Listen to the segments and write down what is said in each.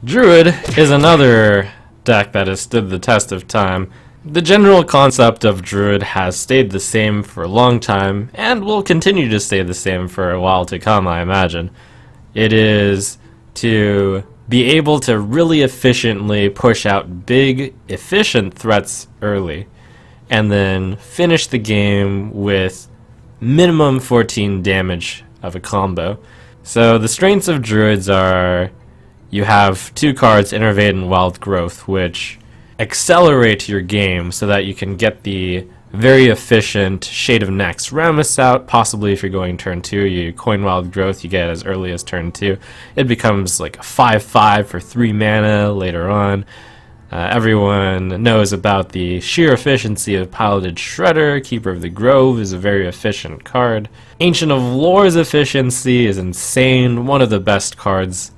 Druid is another deck that has stood the test of time. The general concept of Druid has stayed the same for a long time, and will continue to stay the same for a while to come, I imagine. It is to be able to really efficiently push out big, efficient threats early, and then finish the game with minimum 14 damage of a combo. So the strengths of Druids are you have two cards, Innervate and Wild Growth, which accelerate your game so that you can get the very efficient Shade of Naxxramas out. Possibly if you're going turn 2, you coin Wild Growth, you get it as early as turn 2. It becomes like a 5/5 for 3 mana later on. Everyone knows about the sheer efficiency of Piloted Shredder. Keeper of the Grove is a very efficient card. Ancient of Lore's efficiency is insane, one of the best cards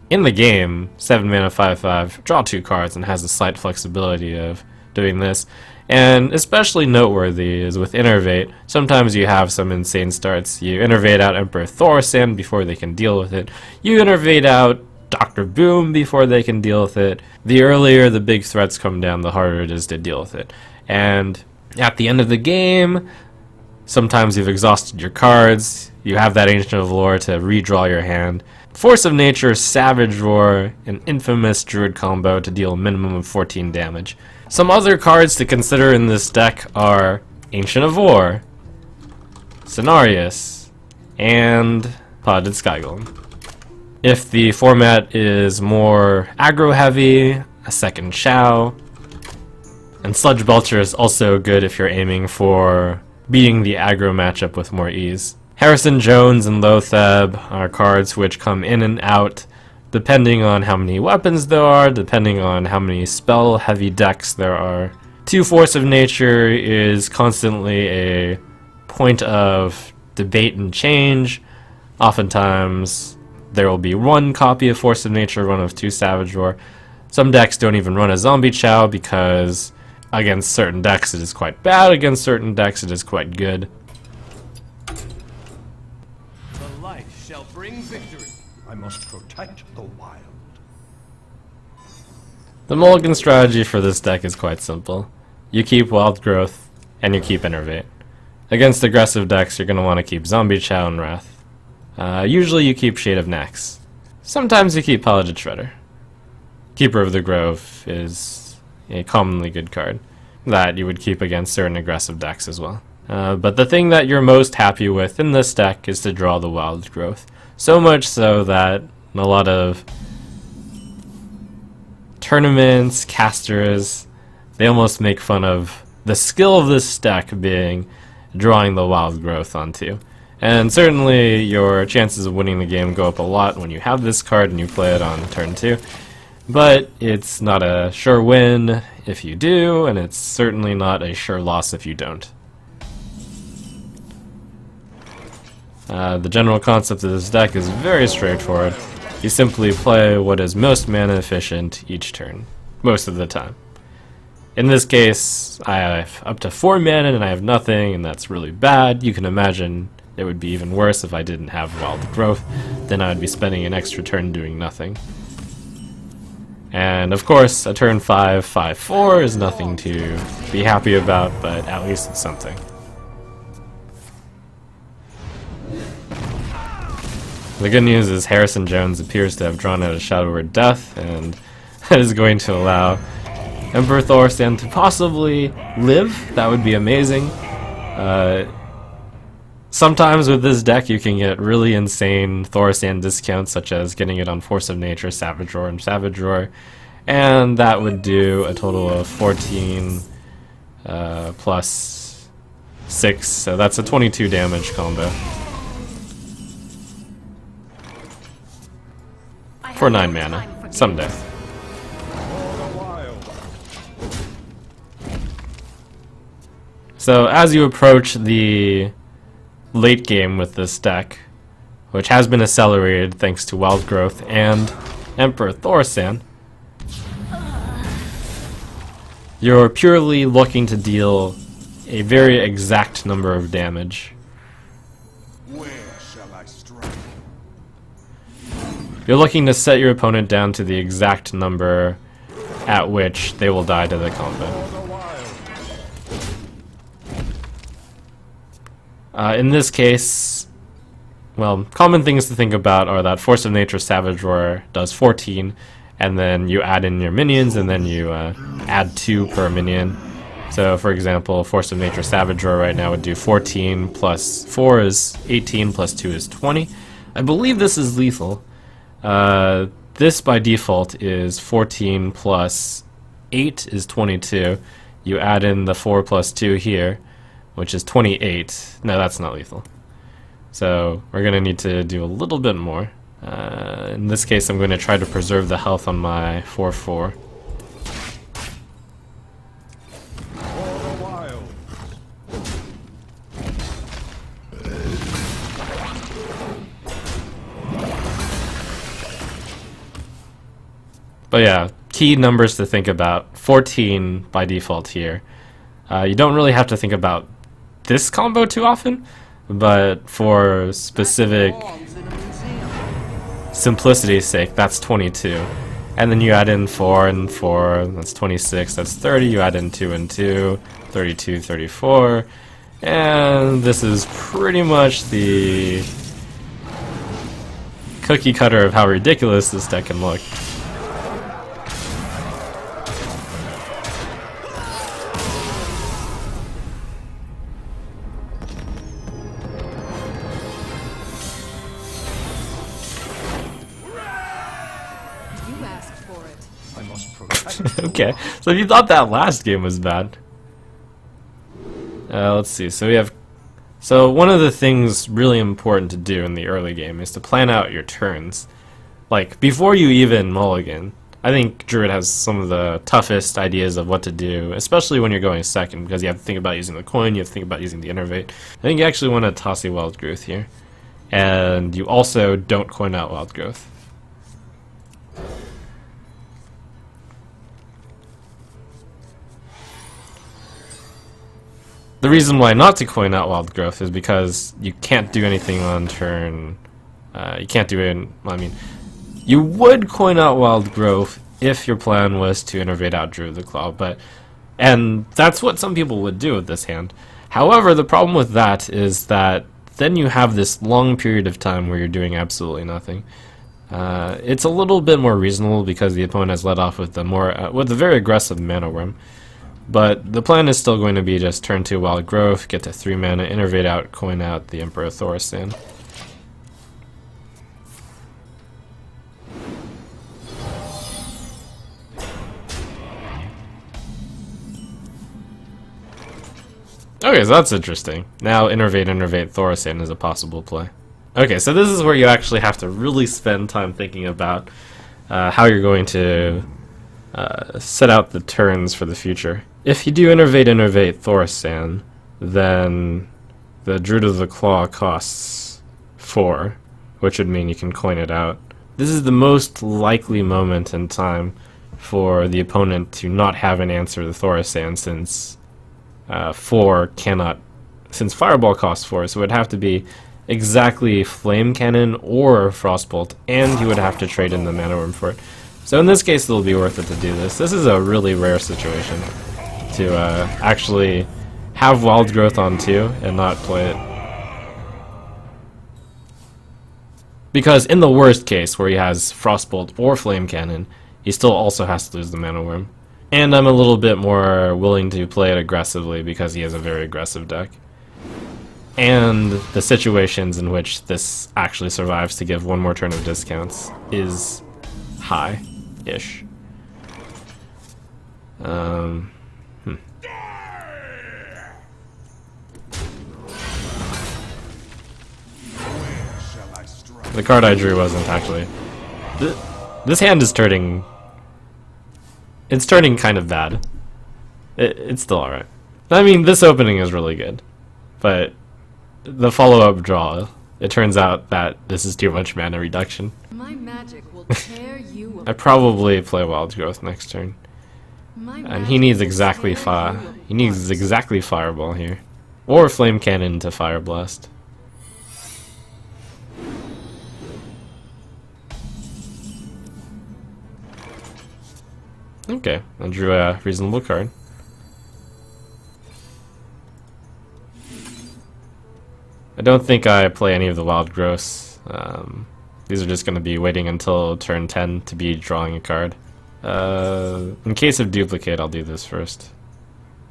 in the game. 7 mana, 5/5, draw 2 cards, and has a slight flexibility of doing this. And especially noteworthy is with Innervate. Sometimes you have some insane starts. You Innervate out Emperor Thorsan before they can deal with it. You Innervate out Dr. Boom before they can deal with it. The earlier the big threats come down, the harder it is to deal with it. And at the end of the game, sometimes you've exhausted your cards. You have that Ancient of Lore to redraw your hand. Force of Nature, Savage Roar, an infamous Druid combo to deal a minimum of 14 damage. Some other cards to consider in this deck are Ancient of War, Cenarius, and Piloted Skygolem. If the format is more aggro heavy, a second Chow, and Sludge Belcher is also good if you're aiming for beating the aggro matchup with more ease. Harrison Jones and Lotheb are cards which come in and out depending on how many weapons there are, depending on how many spell heavy decks there are. 2 Force of Nature is constantly a point of debate and change. Oftentimes there will be 1 copy of Force of Nature, 1 of 2 Savage Roar. Some decks don't even run a Zombie Chow because against certain decks it is quite bad, against certain decks it is quite good. The light shall bring victory. I must protect the wild. The mulligan strategy for this deck is quite simple. You keep Wild Growth, and you keep Innervate. Against aggressive decks, you're going to want to keep Zombie Chow and Wrath. Usually you keep Shade of Nax. Sometimes you keep Piloted Shredder. Keeper of the Grove is a commonly good card that you would keep against certain aggressive decks as well. But the thing that you're most happy with in this deck is to draw the Wild Growth. So much so that a lot of tournaments, casters, they almost make fun of the skill of this deck being drawing the Wild Growth onto. And certainly your chances of winning the game go up a lot when you have this card and you play it on turn 2. But it's not a sure win if you do, and it's certainly not a sure loss if you don't. The general concept of this deck is very straightforward. You simply play what is most mana efficient each turn, most of the time. In this case, I have up to 4 mana and I have nothing, and that's really bad. You can imagine it would be even worse if I didn't have Wild Growth. Then I would be spending an extra turn doing nothing. And of course, a turn 5, 5/4 is nothing to be happy about, but at least it's something. The good news is Harrison Jones appears to have drawn out a Shadow Word Death, and that is going to allow Emperor Thorsan to possibly live. That would be amazing. Sometimes with this deck you can get really insane Thorsan discounts, such as getting it on Force of Nature, Savage Roar, and Savage Roar, and that would do a total of 14 plus 6, so that's a 22 damage combo. For 9 mana, someday. So as you approach the late game with this deck, which has been accelerated thanks to Wild Growth and Emperor Thorsan, you're purely looking to deal a very exact number of damage. Where shall I strike? You're looking to set your opponent down to the exact number at which they will die to the combo. In this case, well, common things to think about are that Force of Nature Savage Roar does 14, and then you add in your minions, and then you add 2 per minion. So, for example, Force of Nature Savage Roar right now would do 14 plus 4 is 18 plus 2 is 20. I believe this is lethal. This by default is 14 plus 8 is 22. You add in the 4 plus 2 here, which is 28. No, that's not lethal. So we're going to need to do a little bit more. In this case, I'm going to try to preserve the health on my 4/4. But yeah, key numbers to think about. 14 by default here. You don't really have to think about this combo too often, but for specific simplicity's sake, that's 22. And then you add in 4 and 4, that's 26, that's 30. You add in 2 and 2, 32, 34. And this is pretty much the cookie cutter of how ridiculous this deck can look. Okay, so if you thought that last game was bad, let's see. So one of the things really important to do in the early game is to plan out your turns, like before you even mulligan. I think Druid has some of the toughest ideas of what to do, especially when you're going second, because you have to think about using the coin, you have to think about using the innervate. I think you actually want to toss a wild growth here, and you also don't coin out wild growth. The reason why not to coin out wild growth is because you can't do anything on turn. You can't do it. I mean, you would coin out wild growth if your plan was to innervate out Druid the Claw, and that's what some people would do with this hand. However, the problem with that is that then you have this long period of time where you're doing absolutely nothing. It's a little bit more reasonable because the opponent has let off with with a very aggressive mana worm. But the plan is still going to be just turn 2 wild growth, get to 3 mana, innervate out, coin out the Emperor Thaurissan. Okay, so that's interesting. Now innervate Thaurissan is a possible play. Okay, so this is where you actually have to really spend time thinking about how you're going to set out the turns for the future. If you do innervate Thaurissan, then the Druid of the Claw costs 4, which would mean you can coin it out. This is the most likely moment in time for the opponent to not have an answer to Thaurissan, since 4 cannot, since Fireball costs 4, so it would have to be exactly Flame Cannon or Frostbolt, and you would have to trade in the Mana Worm for it. So in this case, it'll be worth it to do this. This is a really rare situation to actually have Wild Growth on 2 and not play it. Because in the worst case, where he has Frostbolt or Flame Cannon, he still also has to lose the Mana Worm. And I'm a little bit more willing to play it aggressively because he has a very aggressive deck. And the situations in which this actually survives to give one more turn of discounts is high-ish. The card I drew wasn't actually... This hand is turning... It's turning kind of bad. It's still alright. I mean, this opening is really good. But the follow-up draw, it turns out that this is too much mana reduction. My magic will tear you apart. I probably play Wild Growth next turn. And he needs exactly Fireball here. Or Flame Cannon to Fire Blast. Okay, I drew a reasonable card. I don't think I play any of the wild growths. These are just going to be waiting until turn 10 to be drawing a card. In case of duplicate, I'll do this first.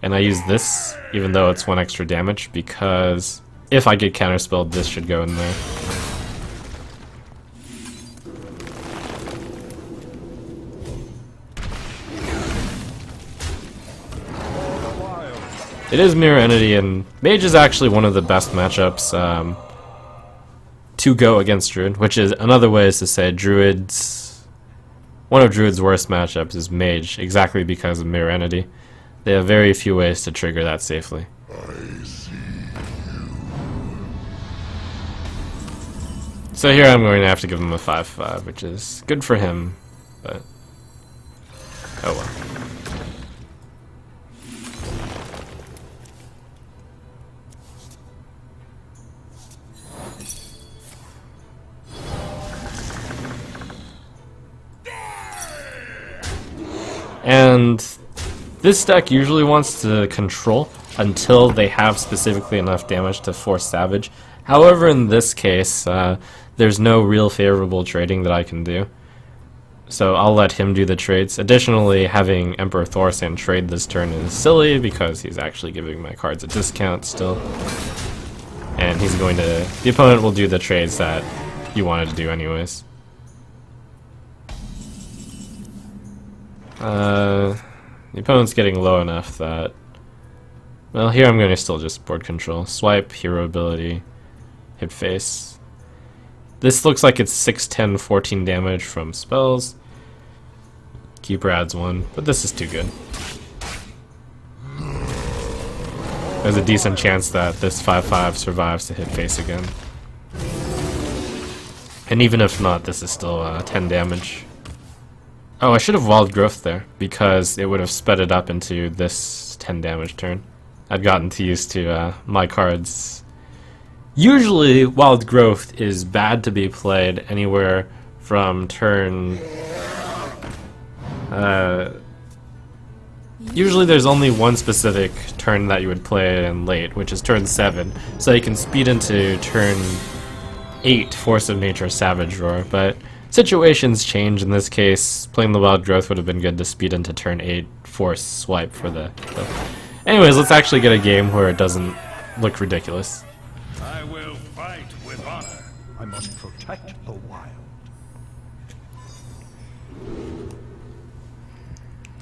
And I use this, even though it's 1 extra damage, because if I get counterspelled, this should go in there. It is Mirror Entity, and Mage is actually one of the best matchups to go against Druid, which is another way is to say one of Druid's worst matchups is Mage, exactly because of Mirror Entity. They have very few ways to trigger that safely. So here I'm going to have to give him a 5/5, which is good for him, but oh well. And this deck usually wants to control until they have specifically enough damage to force Savage. However, in this case, there's no real favorable trading that I can do. So I'll let him do the trades. Additionally, having Emperor Thorsan trade this turn is silly because he's actually giving my cards a discount still. And he's going to... the opponent will do the trades that you wanted to do anyways. The opponent's getting low enough that... well, here I'm going to still just board control. Swipe, hero ability, hit face. This looks like it's 6, 10, 14 damage from spells. Keeper adds 1, but this is too good. There's a decent chance that this 5/5 survives to hit face again. And even if not, this is still 10 damage. Oh, I should have Wild Growth there, because it would have sped it up into this 10 damage turn. I'd gotten too used to my cards. Usually, Wild Growth is bad to be played anywhere from turn... usually there's only one specific turn that you would play in late, which is turn 7, so you can speed into turn 8, Force of Nature Savage Roar, but situations change. In this case, playing the Wild Growth would have been good to speed into turn 8, Force Swipe for the... Anyways, let's actually get a game where it doesn't look ridiculous. I will fight with honor. I must protect the wild.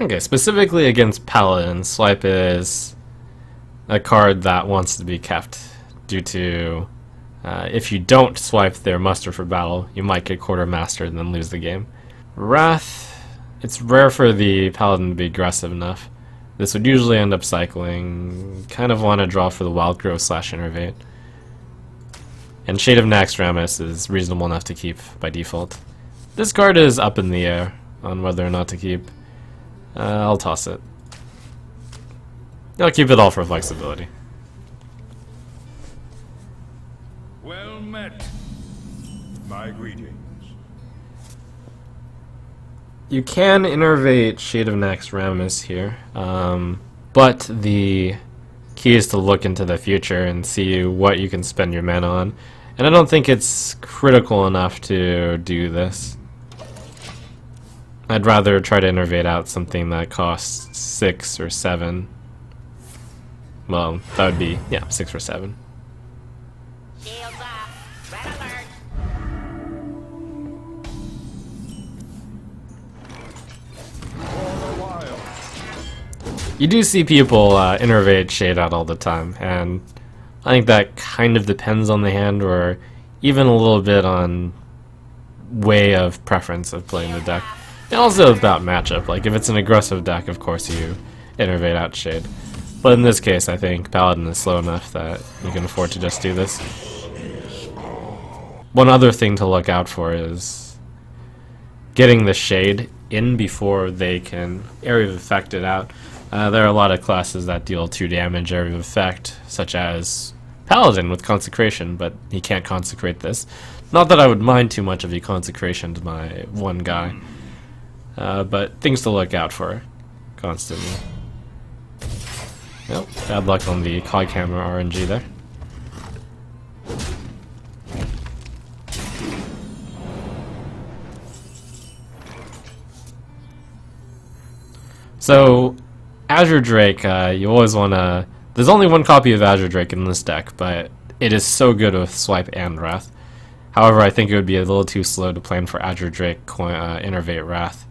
Okay, specifically against Paladin, Swipe is a card that wants to be kept due to if you don't swipe their muster for battle, you might get quartermastered and then lose the game. Wrath, it's rare for the Paladin to be aggressive enough. This would usually end up cycling. Kind of want to draw for the Wild Growth / Innervate. And Shade of Naxxramas is reasonable enough to keep by default. This card is up in the air on whether or not to keep. I'll toss it. I'll keep it all for flexibility. Well met. My greetings. You can innervate Shade of Naxxramas here, but the key is to look into the future and see what you can spend your mana on. And I don't think it's critical enough to do this. I'd rather try to innervate out something that costs 6 or 7. Well, that would be, yeah, 6 or 7. Shields up. Red alert. For the wild. You do see people innervate Shade out all the time, and I think that kind of depends on the hand, or even a little bit on way of preference of playing the deck. And also about matchup, like if it's an aggressive deck, of course you innervate out Shade. But in this case, I think Paladin is slow enough that you can afford to just do this. One other thing to look out for is getting the Shade in before they can area of effect it out. There are a lot of classes that deal 2 damage area of effect, such as Paladin with Consecration, but he can't consecrate this. Not that I would mind too much if he consecrationed my one guy. but things to look out for constantly. Nope, bad luck on the COD camera RNG there. So, Azure Drake, you always want to... There's only one copy of Azure Drake in this deck, but it is so good with Swipe and Wrath. However, I think it would be a little too slow to plan for Azure Drake Innervate Wrath.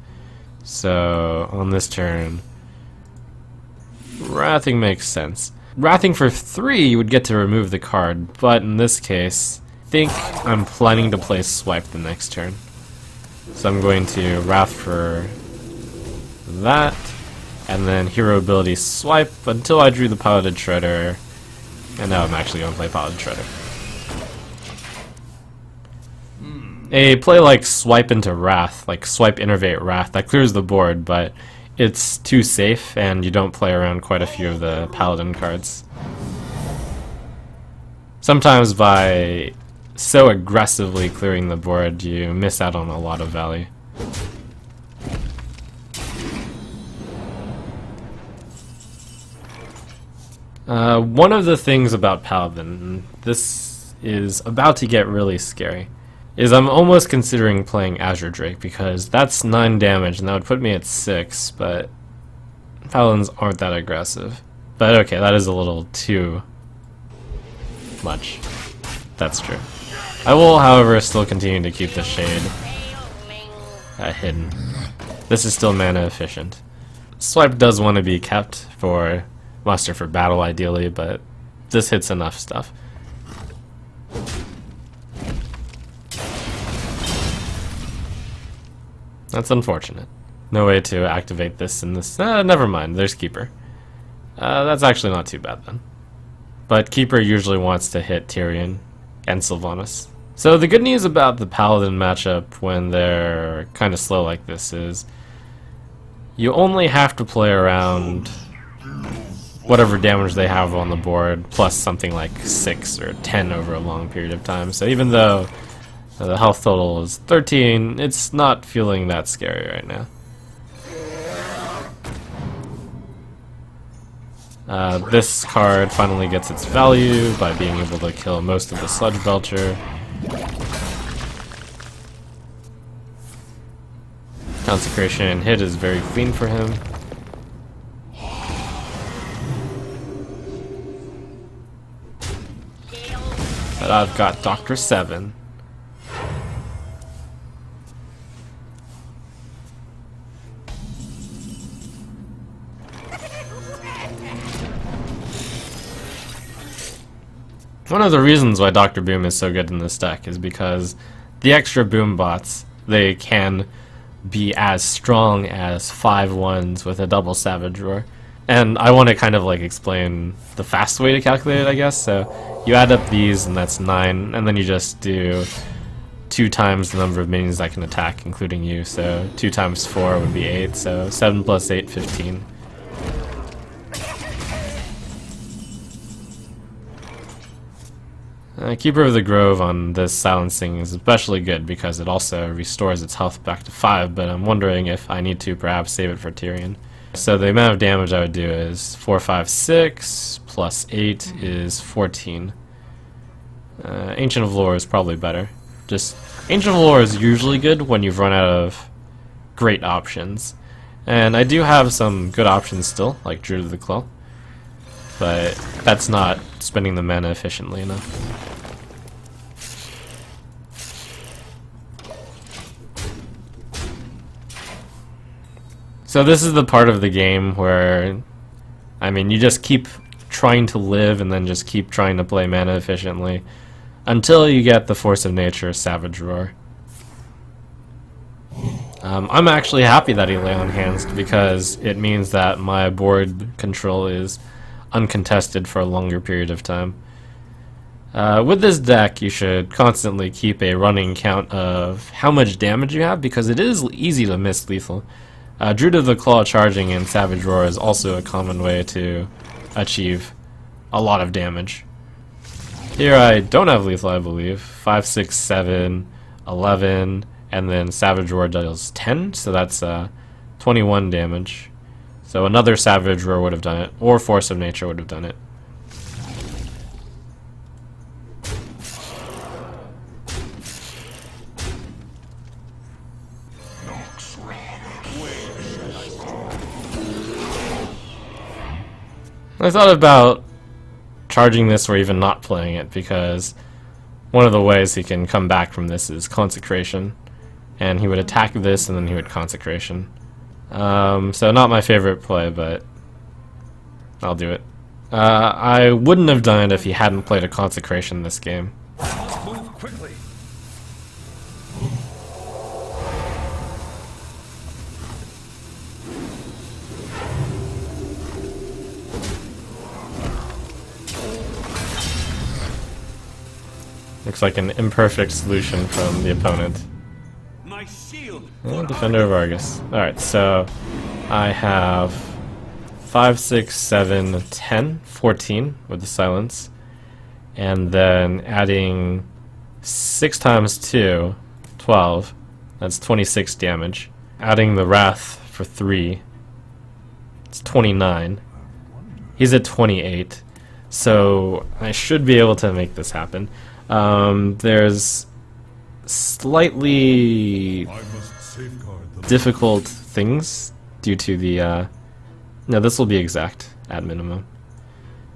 So, on this turn, Wrathing makes sense. Wrathing for 3, you would get to remove the card, but in this case, I think I'm planning to play Swipe the next turn. So I'm going to Wrath for that, and then Hero Ability Swipe until I drew the Piloted Shredder, and now I'm actually going to play Piloted Shredder. A play like Swipe into Wrath, like Swipe Innervate Wrath, that clears the board, but it's too safe, and you don't play around quite a few of the Paladin cards. Sometimes by so aggressively clearing the board, you miss out on a lot of value. One of the things about Paladin, this is about to get really scary, is I'm almost considering playing Azure Drake because that's 9 damage and that would put me at 6, but Paladins aren't that aggressive. But okay, that is a little too much. That's true. I will, however, still continue to keep the Shade hidden. This is still mana efficient. Swipe does want to be kept for muster for battle ideally, but this hits enough stuff. That's unfortunate. No way to activate this in this. Never mind, there's Keeper. That's actually not too bad then. But Keeper usually wants to hit Tyrion and Sylvanas. So the good news about the Paladin matchup when they're kind of slow like this is you only have to play around whatever damage they have on the board plus something like 6 or 10 over a long period of time. So even though the health total is 13, it's not feeling that scary right now. This card finally gets its value by being able to kill most of the Sludge Belcher. Consecration hit is very clean for him. But I've got Dr. 7. One of the reasons why Dr. Boom is so good in this deck is because the extra Boom bots, they can be as strong as 5/1s with a double Savage Roar. And I want to kind of like explain the fast way to calculate it, I guess. So you add up these and that's 9, and then you just do 2 times the number of minions that can attack, including you. So 2 times 4 would be 8, so 7 plus 8, 15. Keeper of the Grove on this silencing is especially good because it also restores its health back to 5, but I'm wondering if I need to perhaps save it for Tyrion. So the amount of damage I would do is 4, 5, 6, plus 8 is 14. Ancient of Lore is probably better. Just Ancient of Lore is usually good when you've run out of great options. And I do have some good options still, like Druid of the Claw. But that's not spending the mana efficiently enough. So this is the part of the game where, I mean, you just keep trying to live and then just keep trying to play mana efficiently until you get the Force of Nature Savage Roar. I'm actually happy that he lay on hands because it means that my board control is uncontested for a longer period of time. With this deck, you should constantly keep a running count of how much damage you have because it is easy to miss lethal. Druid of the Claw charging and Savage Roar is also a common way to achieve a lot of damage. Here I don't have lethal, I believe. 5, 6, 7, 11, and then Savage Roar deals 10, so that's 21 damage. So another Savage Roar would have done it, or Force of Nature would have done it. I thought about charging this or even not playing it, because one of the ways he can come back from this is Consecration, and he would attack this and then he would Consecration. So not my favorite play, but I'll do it. I wouldn't have done it if he hadn't played a Consecration this game. Move quickly. Looks like an imperfect solution from the opponent. My shield. Defender of Argus. Alright, so I have 5, 6, 7, 10, 14 with the silence. And then adding 6 times 2, 12. That's 26 damage. Adding the Wrath for 3. It's 29. He's at 28. So I should be able to make this happen. There's slightly difficult things due to the no, this will be exact at minimum.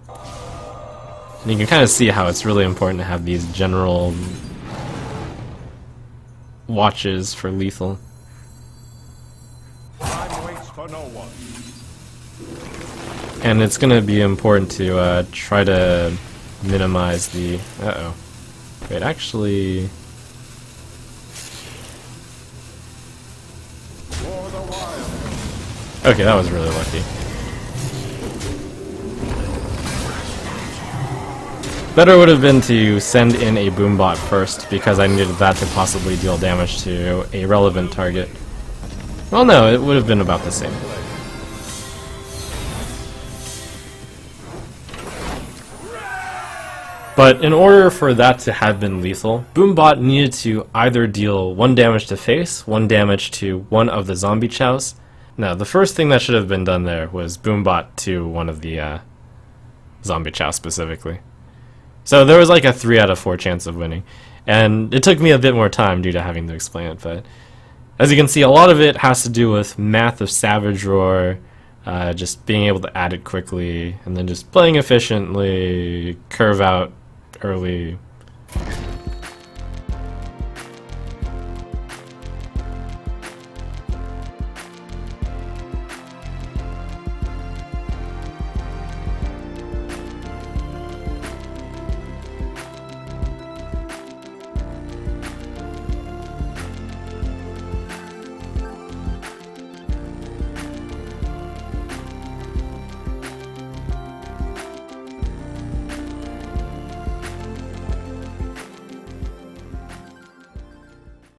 And you can kind of see how it's really important to have these general watches for lethal. Time waits for no one. And it's going to be important to try to minimize the... Uh-oh. Wait, actually... For the wild. Okay, that was really lucky. Better would have been to send in a Boombot first, because I needed that to possibly deal damage to a relevant target. Well, no, it would have been about the same. But in order for that to have been lethal, Boombot needed to either deal 1 damage to face, 1 damage to one of the zombie chows. No, the first thing that should have been done there was Boombot to one of the zombie chows specifically. So there was like a 3 out of 4 chance of winning. And it took me a bit more time due to having to explain it, but as you can see, a lot of it has to do with math of Savage Roar, just being able to add it quickly, and then just playing efficiently, curve out early.